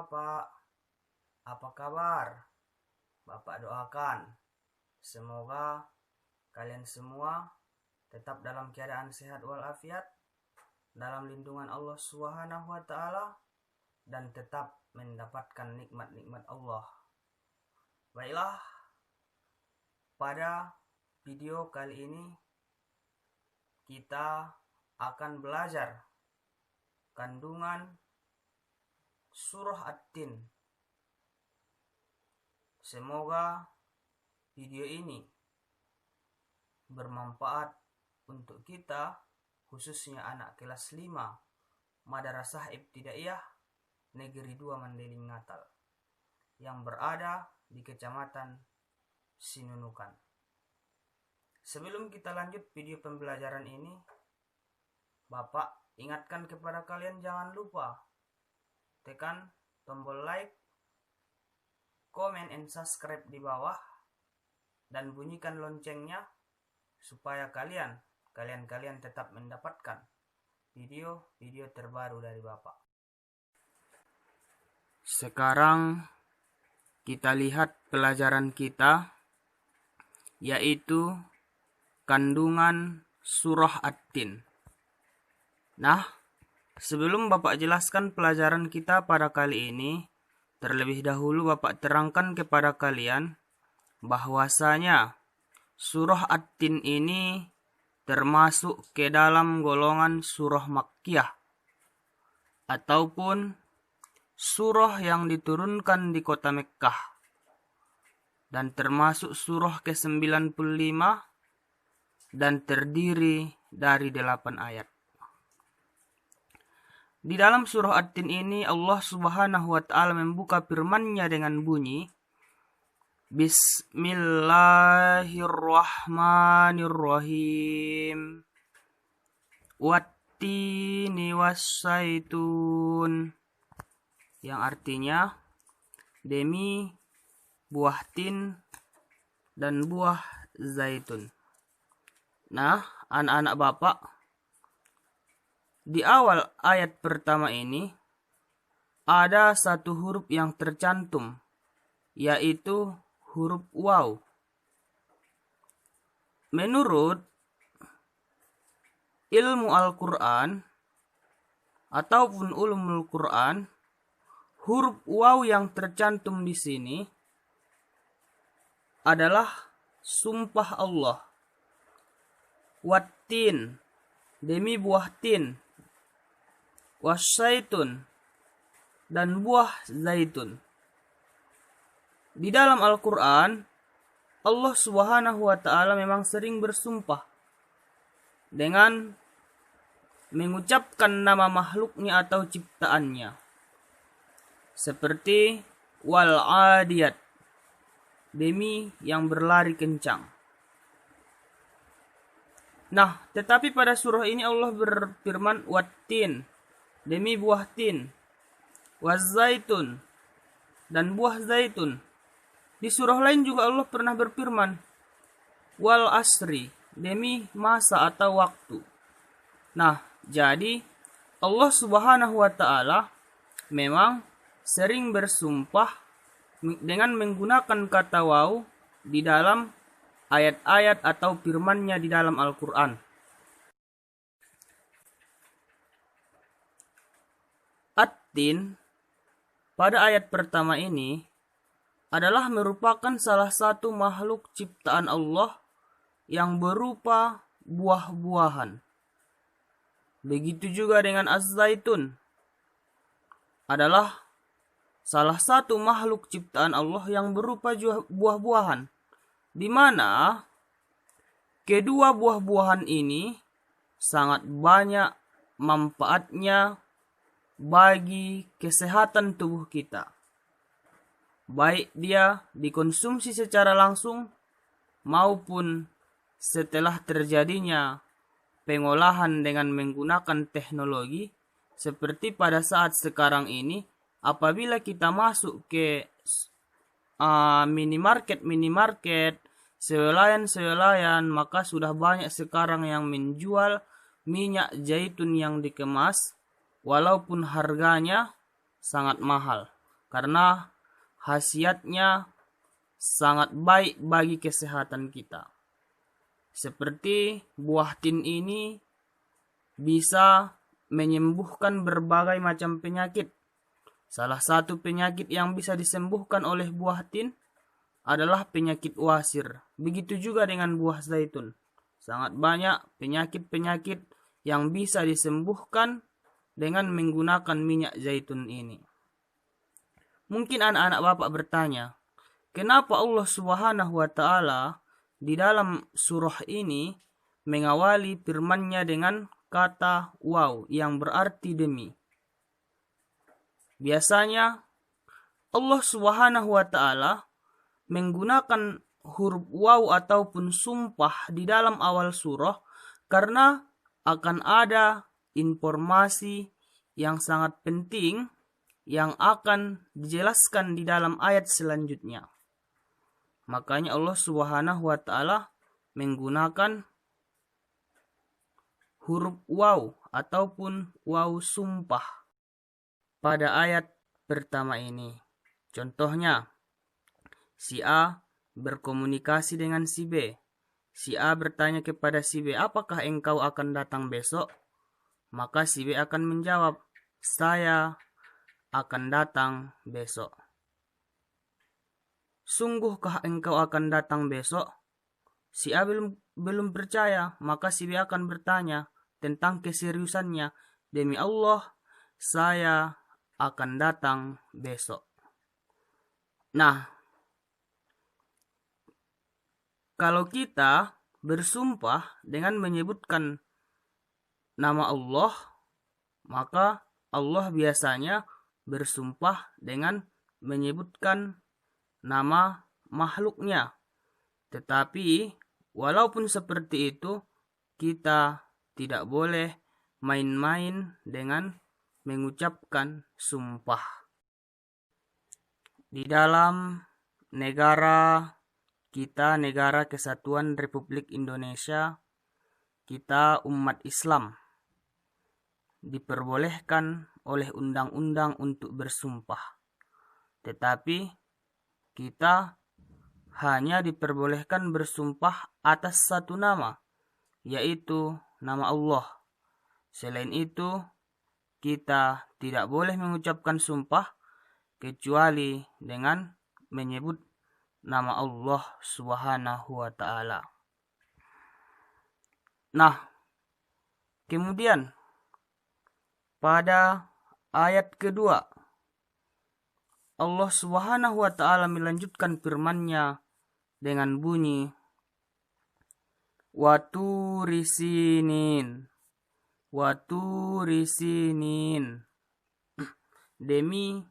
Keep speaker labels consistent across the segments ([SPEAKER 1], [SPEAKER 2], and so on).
[SPEAKER 1] Bapak, apa kabar? Bapak doakan semoga kalian semua tetap dalam keadaan sehat walafiat, dalam lindungan Allah Subhanahu wa Ta'ala, dan tetap mendapatkan nikmat-nikmat Allah. Baiklah, pada video kali ini kita akan belajar kandungan surah At-Tin. Semoga video ini bermanfaat untuk kita, khususnya anak kelas 5 Madrasah Ibtidaiyah Negeri 2 Mandeling Natal yang berada di Kecamatan Sinunukan. Sebelum kita lanjut video pembelajaran ini, Bapak ingatkan kepada kalian jangan lupa tekan tombol like, comment, and subscribe di bawah, dan bunyikan loncengnya supaya kalian tetap mendapatkan video-video terbaru dari Bapak. Sekarang kita lihat pelajaran kita, yaitu kandungan surah At-Tin. Nah, sebelum Bapak jelaskan pelajaran kita pada kali ini, terlebih dahulu Bapak terangkan kepada kalian bahwasanya surah At-Tin ini termasuk ke dalam golongan surah Makkiyah ataupun surah yang diturunkan di kota Mekkah, dan termasuk surah ke-95 dan terdiri dari 8 ayat. Di dalam surah At-Tin ini Allah Subhanahu wa Ta'ala membuka firman-Nya dengan bunyi Bismillahirrahmanirrahim. Wattini wassaitun, yang artinya demi buah tin dan buah zaitun. Nah, anak-anak Bapak, di awal ayat pertama ini ada satu huruf yang tercantum, yaitu huruf waw. Menurut ilmu Al-Quran ataupun ulumul Quran, huruf waw yang tercantum di sini adalah sumpah Allah. Wattin, demi buah tin. Wassaitun, dan buah zaitun. Di dalam Al-Quran, Allah Subhanahu wa Ta'ala memang sering bersumpah dengan mengucapkan nama makhluknya atau ciptaannya, seperti wal adiyat, demi yang berlari kencang. Nah, tetapi pada surah ini Allah berfirman wattin, demi buah tin, wazaitun, dan buah zaitun. Di surah lain juga Allah pernah berfirman wal asri, demi masa atau waktu. Nah, jadi Allah Subhanahu wa Ta'ala memang sering bersumpah dengan menggunakan kata waw di dalam ayat-ayat atau firman-Nya di dalam Al-Quran. At-Tin pada ayat pertama ini adalah merupakan salah satu makhluk ciptaan Allah yang berupa buah-buahan. Begitu juga dengan az-zaitun, adalah salah satu makhluk ciptaan Allah yang berupa buah-buahan, di mana kedua buah-buahan ini sangat banyak manfaatnya bagi kesehatan tubuh kita, baik dia dikonsumsi secara langsung maupun setelah terjadinya pengolahan dengan menggunakan teknologi, seperti pada saat sekarang ini apabila kita masuk ke minimarket, swalayan, maka sudah banyak sekarang yang menjual minyak zaitun yang dikemas, walaupun harganya sangat mahal. karena khasiatnya sangat baik bagi kesehatan kita. Seperti buah tin ini bisa menyembuhkan berbagai macam penyakit. Salah satu penyakit yang bisa disembuhkan oleh buah tin adalah penyakit wasir. Begitu juga dengan buah zaitun. Sangat banyak penyakit-penyakit yang bisa disembuhkan dengan menggunakan minyak zaitun ini. Mungkin anak-anak Bapak bertanya, kenapa Allah Subhanahu wa Ta'ala di dalam surah ini mengawali firman-Nya dengan kata waw yang berarti demi? Biasanya Allah Subhanahu wa Ta'ala menggunakan huruf waw ataupun sumpah di dalam awal surah karena akan ada informasi yang sangat penting yang akan dijelaskan di dalam ayat selanjutnya. Makanya Allah Subhanahu wa Ta'ala menggunakan huruf waw ataupun waw sumpah pada ayat pertama ini. Contohnya, si A berkomunikasi dengan si B. Si A bertanya kepada si B, apakah engkau akan datang besok? Maka si B akan menjawab, saya akan datang besok. Sungguhkah engkau akan datang besok? Si A belum percaya, maka si B akan bertanya tentang keseriusannya. Demi Allah, saya akan datang besok. Nah, kalau kita bersumpah dengan menyebutkan nama Allah, maka Allah biasanya bersumpah dengan menyebutkan nama makhluknya. Tetapi walaupun seperti itu, kita tidak boleh main-main dengan mengucapkan sumpah. Di dalam negara kita, Negara Kesatuan Republik Indonesia, kita umat Islam diperbolehkan oleh undang-undang untuk bersumpah. Tetapi kita hanya diperbolehkan bersumpah atas satu nama, yaitu nama Allah. Selain itu, kita tidak boleh mengucapkan sumpah kecuali dengan menyebut nama Allah Subhanahu wa Ta'ala. Nah, kemudian pada ayat kedua, Allah Subhanahu wa Ta'ala melanjutkan firman-Nya dengan bunyi waturi sinin, demi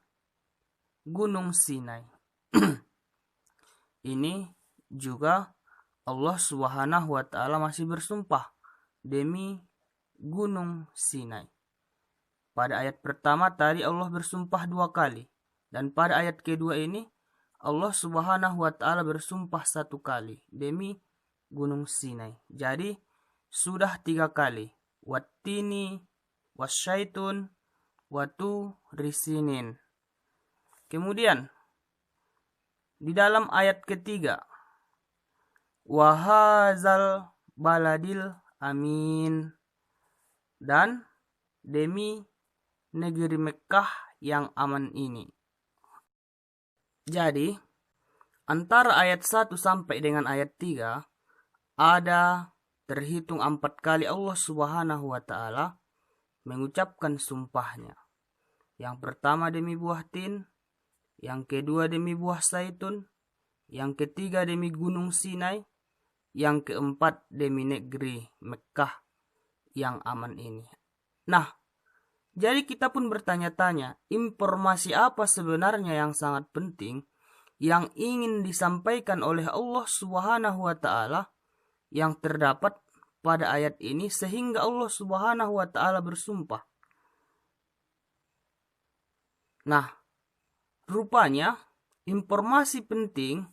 [SPEAKER 1] Gunung Sinai. Ini juga Allah Subhanahu wa Ta'ala masih bersumpah demi Gunung Sinai. Pada ayat pertama tadi Allah bersumpah 2 kali, dan pada ayat kedua ini Allah Subhanahu wa Ta'ala bersumpah 1 kali demi Gunung Sinai. Jadi sudah 3 kali. Wattini, wasyaitun, waturi sinin. Kemudian di dalam ayat ketiga, wahazal baladil amin, dan demi negeri Mekkah yang aman ini. Jadi antara ayat 1 sampai dengan ayat 3 ada terhitung 4 kali Allah Subhanahu wa Ta'ala mengucapkan sumpahnya. Yang pertama demi buah tin, yang kedua demi buah zaitun, yang ketiga demi Gunung Sinai, yang keempat demi negeri Mekkah yang aman ini. Nah, jadi kita pun bertanya-tanya, informasi apa sebenarnya yang sangat penting yang ingin disampaikan oleh Allah Subhanahu wa Ta'ala yang terdapat pada ayat ini sehingga Allah Subhanahu wa Ta'ala bersumpah. Nah, rupanya informasi penting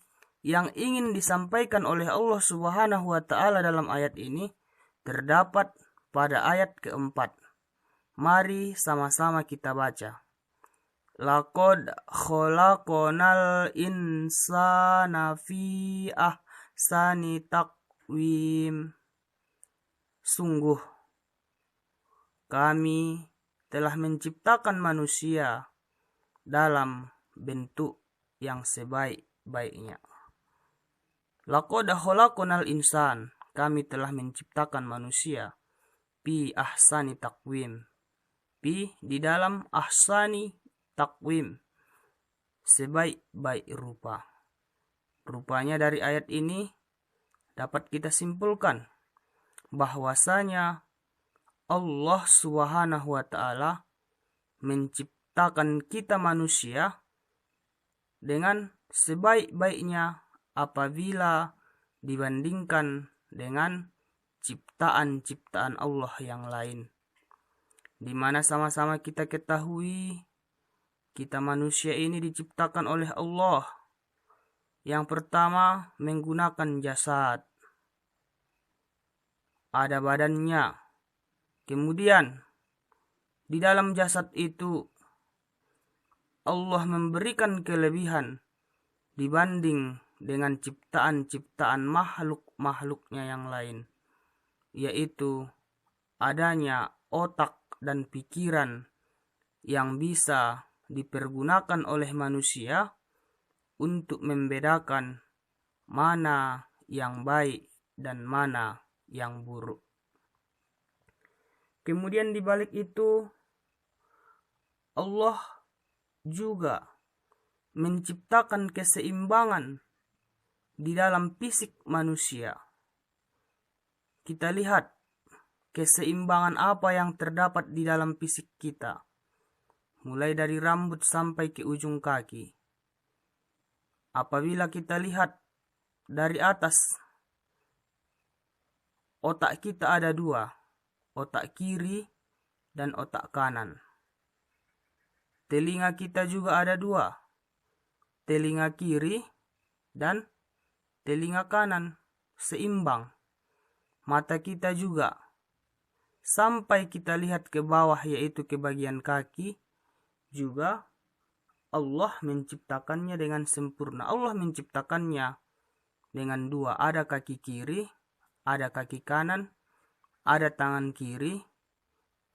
[SPEAKER 1] yang ingin disampaikan oleh Allah Subhanahu wa Ta'ala dalam ayat ini terdapat pada ayat keempat. Mari sama-sama kita baca. Laqad khalaqnal insana fi ahsani taqwim. Sungguh kami telah menciptakan manusia dalam bentuk yang sebaik-baiknya. Laqad khalaqnal insan, kami telah menciptakan manusia fi ahsani taqwim. Fi di dalam ahsani taqwim, sebaik-baik rupa. Rupanya dari ayat ini dapat kita simpulkan bahwasanya Allah Subhanahu wa taala menciptakan kita manusia dengan sebaik-baiknya apabila dibandingkan dengan ciptaan-ciptaan Allah yang lain, di mana sama-sama kita ketahui kita manusia ini diciptakan oleh Allah. Yang pertama menggunakan jasad, ada badannya. Kemudian di dalam jasad itu Allah memberikan kelebihan dibanding dengan ciptaan-ciptaan makhluk-makhluknya yang lain, yaitu adanya otak dan pikiran yang bisa dipergunakan oleh manusia untuk membedakan mana yang baik dan mana yang buruk. Kemudian di balik itu Allah juga menciptakan keseimbangan di dalam fisik manusia. Kita lihat keseimbangan apa yang terdapat di dalam fisik kita, mulai dari rambut sampai ke ujung kaki. Apabila kita lihat dari atas, otak kita ada dua, otak kiri dan otak kanan. Telinga kita juga ada dua, telinga kiri dan telinga kanan, seimbang. Mata kita juga, sampai kita lihat ke bawah yaitu ke bagian kaki, juga Allah menciptakannya dengan sempurna. Allah menciptakannya dengan dua, ada kaki kiri, ada kaki kanan, ada tangan kiri,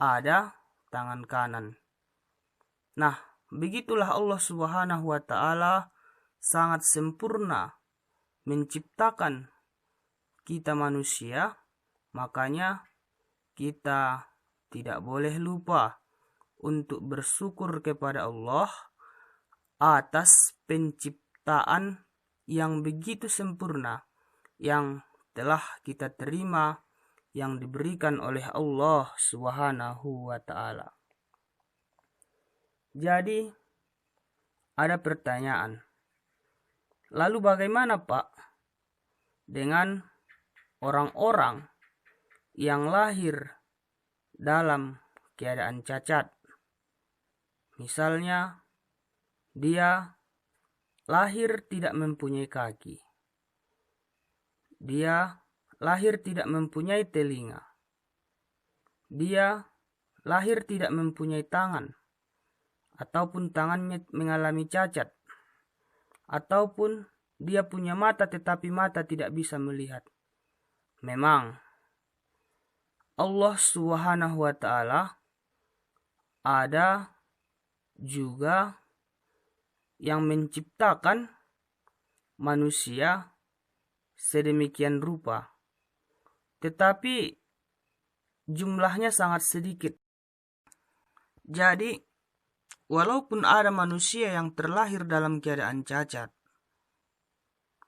[SPEAKER 1] ada tangan kanan. Nah, begitulah Allah Subhanahu wa taala sangat sempurna menciptakan kita manusia. Makanya kita tidak boleh lupa untuk bersyukur kepada Allah atas penciptaan yang begitu sempurna yang telah kita terima, yang diberikan oleh Allah Subhanahu wa taala. Jadi ada pertanyaan, lalu bagaimana Pak dengan orang-orang yang lahir dalam keadaan cacat? Misalnya dia lahir tidak mempunyai kaki, dia lahir tidak mempunyai telinga, dia lahir tidak mempunyai tangan, ataupun tangannya mengalami cacat, ataupun dia punya mata tetapi mata tidak bisa melihat. Memang Allah Subhanahu wa taala ada juga yang menciptakan manusia sedemikian rupa, tetapi jumlahnya sangat sedikit. Jadi walaupun ada manusia yang terlahir dalam keadaan cacat,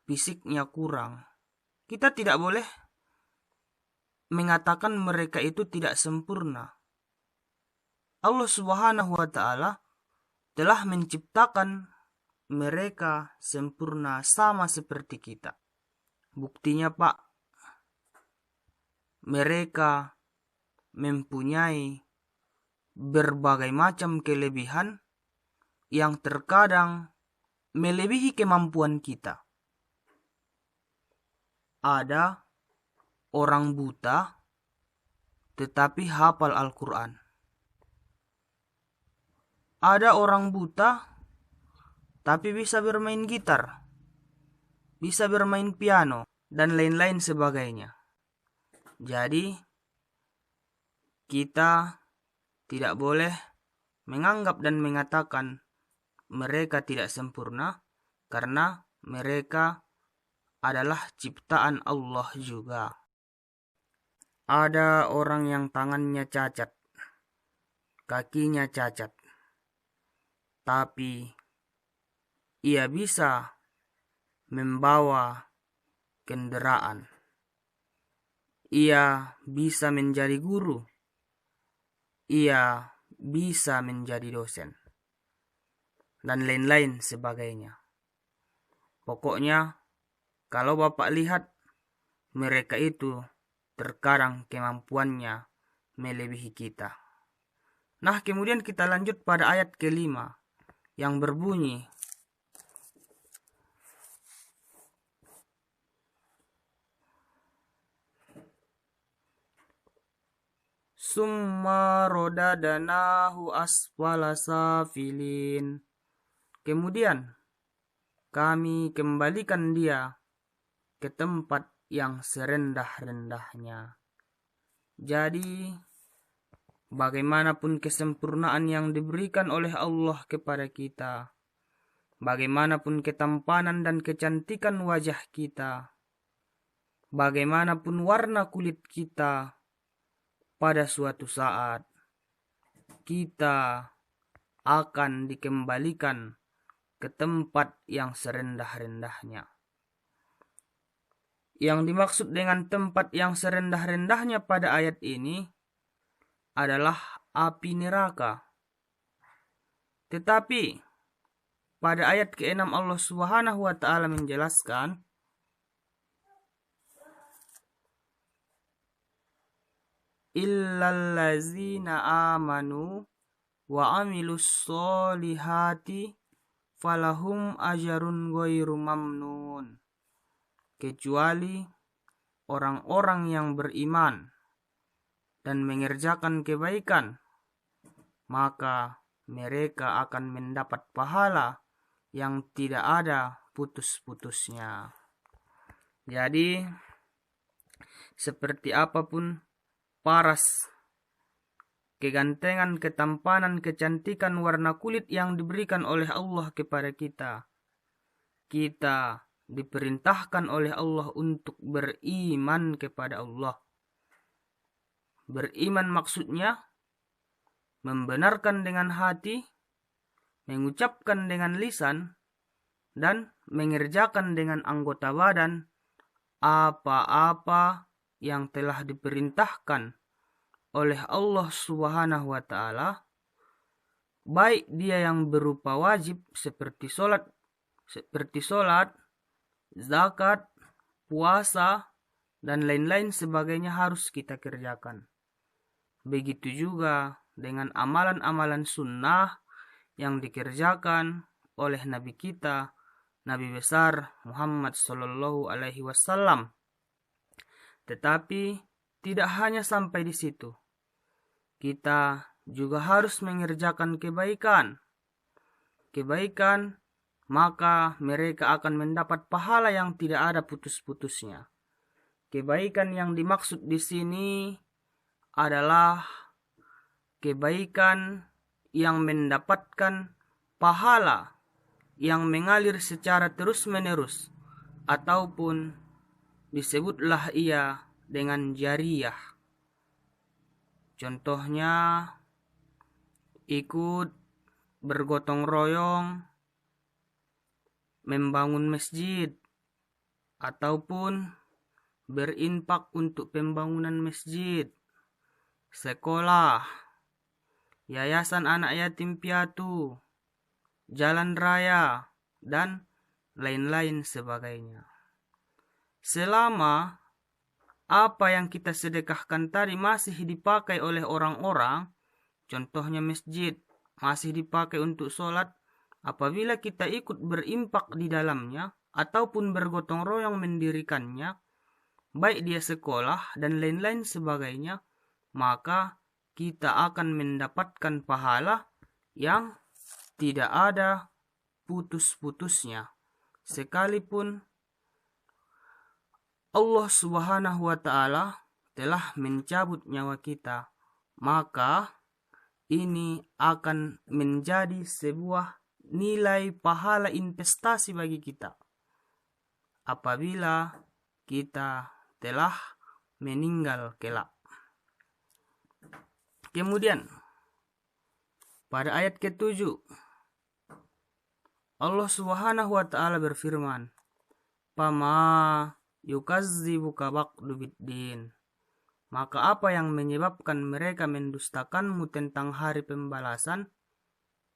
[SPEAKER 1] fisiknya kurang, kita tidak boleh mengatakan mereka itu tidak sempurna. Allah Subhanahu wa taala telah menciptakan mereka sempurna sama seperti kita. Buktinya Pak, mereka mempunyai berbagai macam kelebihan yang terkadang melebihi kemampuan kita. Ada orang buta tetapi hafal Al-Quran. ada orang buta tapi bisa bermain gitar, bisa bermain piano, dan lain-lain sebagainya. Jadi, kita tidak boleh menganggap dan mengatakan mereka tidak sempurna, karena mereka adalah ciptaan Allah juga. Ada orang yang tangannya cacat, kakinya cacat, tapi ia bisa membawa kendaraan. Ia bisa menjadi guru. Ia bisa menjadi dosen. Dan lain-lain sebagainya. Pokoknya, kalau Bapak lihat, mereka itu terkadang kemampuannya melebihi kita. Nah, kemudian kita lanjut pada ayat kelima yang berbunyi, Summa rodadanahu asfala safilin. Kemudian kami kembalikan dia ke tempat yang serendah-rendahnya. Jadi, bagaimanapun kesempurnaan yang diberikan oleh Allah kepada kita, bagaimanapun ketampanan dan kecantikan wajah kita, bagaimanapun warna kulit kita, pada suatu saat kita akan dikembalikan ke tempat yang serendah-rendahnya. Yang dimaksud dengan tempat yang serendah-rendahnya pada ayat ini adalah api neraka. Tetapi pada ayat ke-6 Allah Subhanahu wa taala menjelaskan, illallazina amanu wa amilus solihati falahum ajarun ghairu mamnun. Kecuali orang-orang yang beriman dan mengerjakan kebaikan, maka mereka akan mendapat pahala yang tidak ada putus-putusnya. Jadi, seperti apapun paras, kegantengan, ketampanan, kecantikan warna kulit yang diberikan oleh Allah kepada kita, kita diperintahkan oleh Allah untuk beriman kepada Allah. Beriman maksudnya membenarkan dengan hati, mengucapkan dengan lisan, dan mengerjakan dengan anggota badan apa-apa yang telah diperintahkan oleh Allah Subhanahu wa taala, baik dia yang berupa wajib seperti solat, zakat, puasa, dan lain-lain sebagainya harus kita kerjakan. Begitu juga dengan amalan-amalan sunnah yang dikerjakan oleh Nabi kita, Nabi besar Muhammad Sallallahu Alaihi Wasallam. Tetapi tidak hanya sampai di situ. Kita juga harus mengerjakan kebaikan. Kebaikan, maka mereka akan mendapat pahala yang tidak ada putus-putusnya. Kebaikan yang dimaksud di sini adalah kebaikan yang mendapatkan pahala yang mengalir secara terus-menerus, ataupun disebutlah ia dengan jariyah. Contohnya, ikut bergotong royong membangun masjid, ataupun berinfak untuk pembangunan masjid, sekolah, yayasan anak yatim piatu, jalan raya, dan lain-lain sebagainya. Selama apa yang kita sedekahkan tadi masih dipakai oleh orang-orang, contohnya masjid, masih dipakai untuk sholat, apabila kita ikut berimpak di dalamnya, ataupun bergotong royong mendirikannya, baik dia sekolah dan lain-lain sebagainya, maka kita akan mendapatkan pahala yang tidak ada putus-putusnya. Sekalipun Allah Subhanahu wa Ta'ala telah mencabut nyawa kita, maka ini akan menjadi sebuah nilai pahala investasi bagi kita apabila kita telah meninggal kelak. Kemudian pada ayat ke-7 Allah Subhanahu wa Ta'ala berfirman, "Fama yukazzibuka ba'du biddin." Maka apa yang menyebabkan mereka mendustakanmu tentang hari pembalasan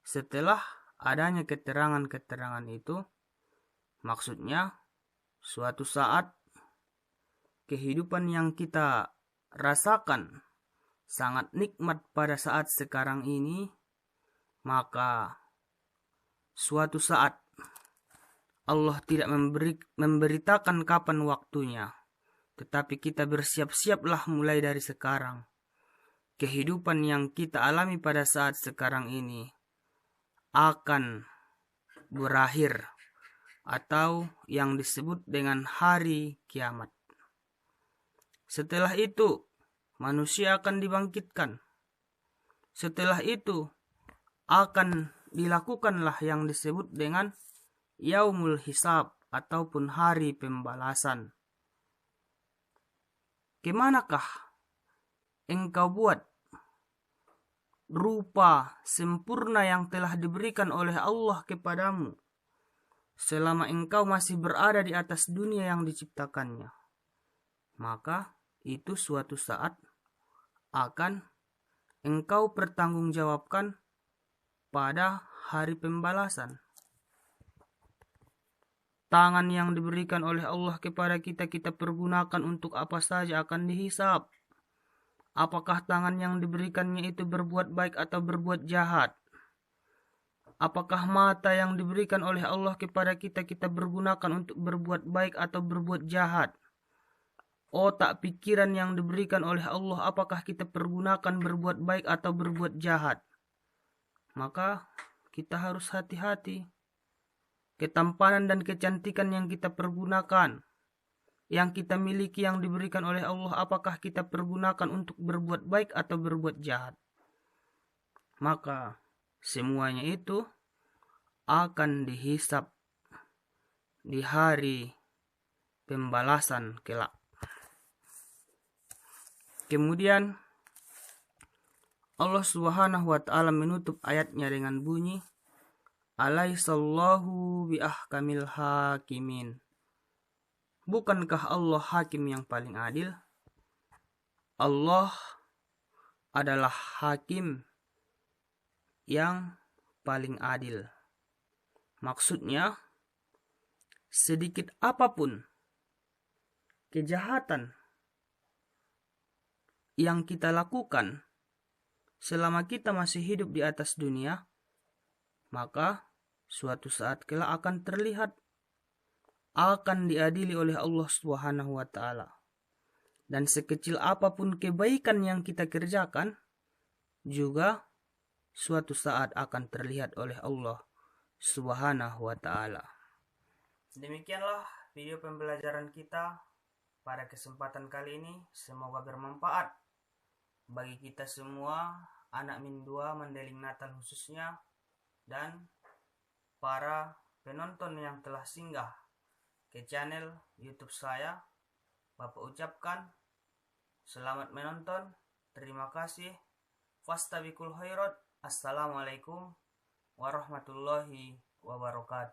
[SPEAKER 1] setelah adanya keterangan-keterangan itu? Maksudnya, suatu saat kehidupan yang kita rasakan sangat nikmat pada saat sekarang ini, maka suatu saat Allah tidak memberitakan kapan waktunya, tetapi kita bersiap-siaplah mulai dari sekarang. Kehidupan yang kita alami pada saat sekarang ini akan berakhir atau yang disebut dengan hari kiamat. Setelah itu, manusia akan dibangkitkan. Setelah itu, akan dilakukanlah yang disebut dengan yaumul hisab ataupun hari pembalasan. Kemanakah engkau buat rupa sempurna yang telah diberikan oleh Allah kepadamu selama engkau masih berada di atas dunia yang diciptakannya? Maka itu suatu saat akan engkau pertanggungjawabkan pada hari pembalasan. Tangan yang diberikan oleh Allah kepada kita, kita pergunakan untuk apa saja akan dihisab. Apakah tangan yang diberikannya itu berbuat baik atau berbuat jahat? Apakah mata yang diberikan oleh Allah kepada kita, kita bergunakan untuk berbuat baik atau berbuat jahat? Otak pikiran yang diberikan oleh Allah, apakah kita pergunakan berbuat baik atau berbuat jahat? Maka kita harus hati-hati. Ketampanan dan kecantikan yang kita pergunakan, yang kita miliki, yang diberikan oleh Allah, apakah kita pergunakan untuk berbuat baik atau berbuat jahat? Maka semuanya itu akan dihisab di hari pembalasan kelak. Kemudian Allah Subhanahu wa Ta'ala menutup ayatnya dengan bunyi, "Alaihissallahu biahkamil hakimin." Bukankah Allah hakim yang paling adil? Allah adalah hakim yang paling adil. Maksudnya, sedikit apapun kejahatan yang kita lakukan selama kita masih hidup di atas dunia, maka suatu saat kelak akan terlihat, akan diadili oleh Allah Subhanahu wa Ta'ala. Dan sekecil apapun kebaikan yang kita kerjakan juga suatu saat akan terlihat oleh Allah Subhanahu wa Ta'ala. Demikianlah video pembelajaran kita pada kesempatan kali ini. Semoga bermanfaat bagi kita semua, anak Min 2 Mandeling Natal khususnya, dan para penonton yang telah singgah ke channel YouTube saya. Bapak ucapkan selamat menonton, terima kasih. Fastabiqul khairat. Assalamualaikum warahmatullahi wabarakatuh.